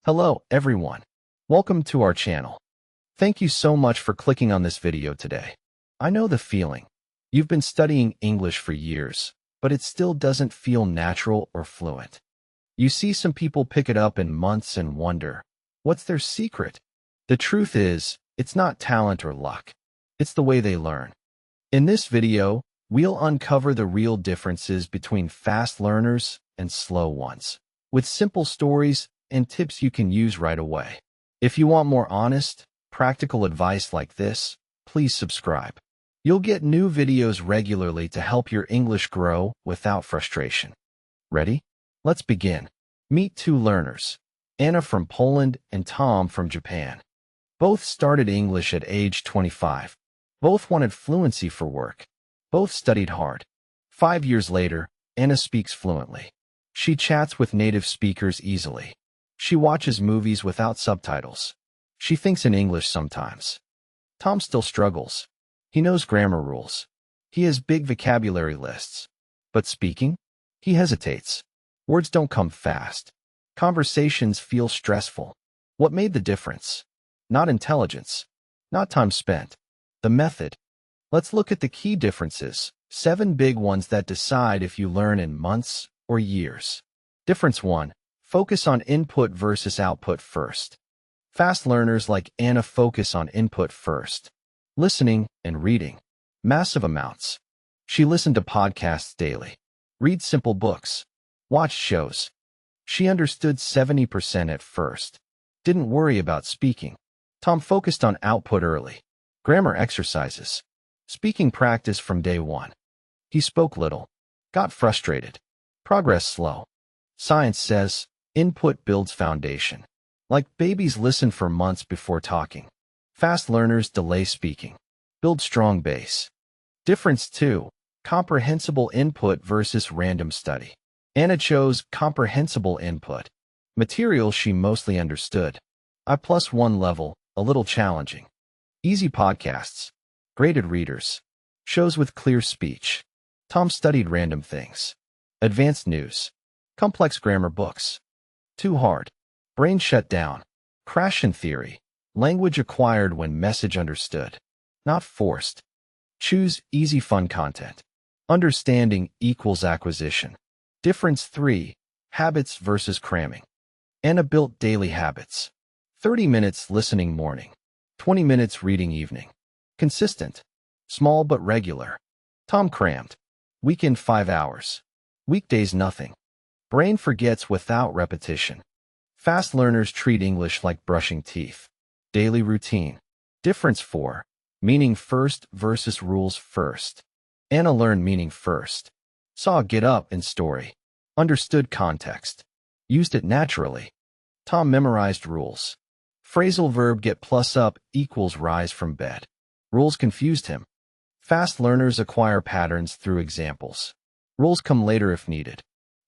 Hello, everyone. Welcome to our channel. Thank you so much for clicking on this video today. I know the feeling. You've been studying English for years, but it still doesn't feel natural or fluent. You see some people pick it up in months and wonder, what's their secret? The truth is, it's not talent or luck. It's the way they learn. In this video, we'll uncover the real differences between fast learners and slow ones, with simple stories and tips you can use right away. If you want more honest, practical advice like this, please subscribe. You'll get new videos regularly to help your English grow without frustration. Ready? Let's begin. Meet two learners, Anna from Poland and Tom from Japan. Both started English at age 25. Both wanted fluency for work. Both studied hard. 5 years later, Anna speaks fluently. She chats with native speakers easily. She watches movies without subtitles. She thinks in English sometimes. Tom still struggles. He knows grammar rules. He has big vocabulary lists. But speaking? He hesitates. Words don't come fast. Conversations feel stressful. What made the difference? Not intelligence. Not time spent. The method. Let's look at the key differences, 7 big ones that decide if you learn in months or years. Difference 1. Focus on input versus output first. Fast learners like Anna focus on input first. Listening and reading. Massive amounts. She listened to podcasts daily. Read simple books. Watched shows. She understood 70% at first. Didn't worry about speaking. Tom focused on output early. Grammar exercises. Speaking practice from day one. He spoke little. Got frustrated. Progress slow. Science says, input builds foundation. Like babies listen for months before talking. Fast learners delay speaking. Build strong base. Difference 2. Comprehensible input versus random study. Anna chose comprehensible input. Material she mostly understood. I+1 level, a little challenging. Easy podcasts. Graded readers. Shows with clear speech. Tom studied random things. Advanced news. Complex grammar books. Too hard. Brain shut down. Crash in theory. Language acquired when message understood. Not forced. Choose easy fun content. Understanding equals acquisition. Difference 3. Habits versus cramming. Anna built daily habits. 30 minutes listening morning. 20 minutes reading evening. Consistent. Small but regular. Tom crammed. Weekend 5 hours. Weekdays nothing. Brain forgets without repetition. Fast learners treat English like brushing teeth. Daily routine. Difference 4. Meaning first versus rules first. Anna learned meaning first. Saw get up in story. Understood context. Used it naturally. Tom memorized rules. Phrasal verb get plus up equals rise from bed. Rules confused him. Fast learners acquire patterns through examples. Rules come later if needed.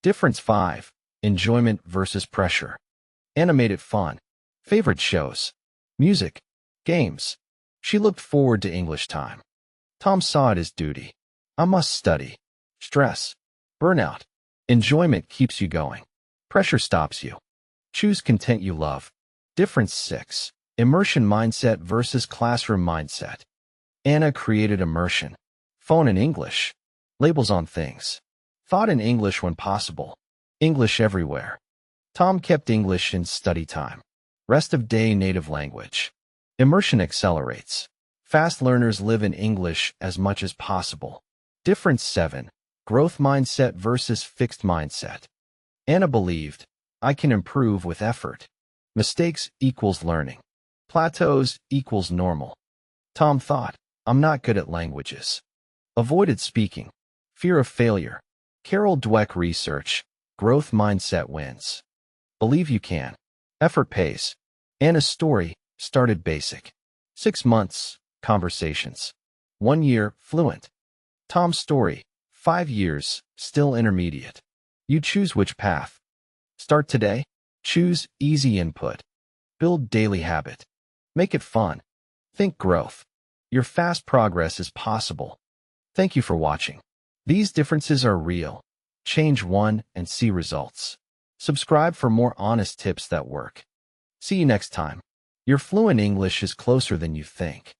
Difference 5. Enjoyment versus pressure. Anna made it fun. Favorite shows. Music. Games. She looked forward to English time. Tom saw it as duty. I must study. Stress. Burnout. Enjoyment keeps you going. Pressure stops you. Choose content you love. Difference 6. Immersion mindset versus classroom mindset. Anna created immersion. Phone in English. Labels on things. Thought in English when possible. English everywhere. Tom kept English in study time. Rest of day native language. Immersion accelerates. Fast learners live in English as much as possible. Difference 7. Growth mindset versus fixed mindset. Anna believed, I can improve with effort. Mistakes equals learning. Plateaus equals normal. Tom thought, I'm not good at languages. Avoided speaking. Fear of failure. Carol Dweck research. Growth mindset wins. Believe you can. Effort pays. Anna's story started basic. 6 months, conversations. 1 year, fluent. Tom's story, 5 years, still intermediate. You choose which path. Start today. Choose easy input. Build daily habit. Make it fun. Think growth. Your fast progress is possible. Thank you for watching. These differences are real. Change one and see results. Subscribe for more honest tips that work. See you next time. Your fluent English is closer than you think.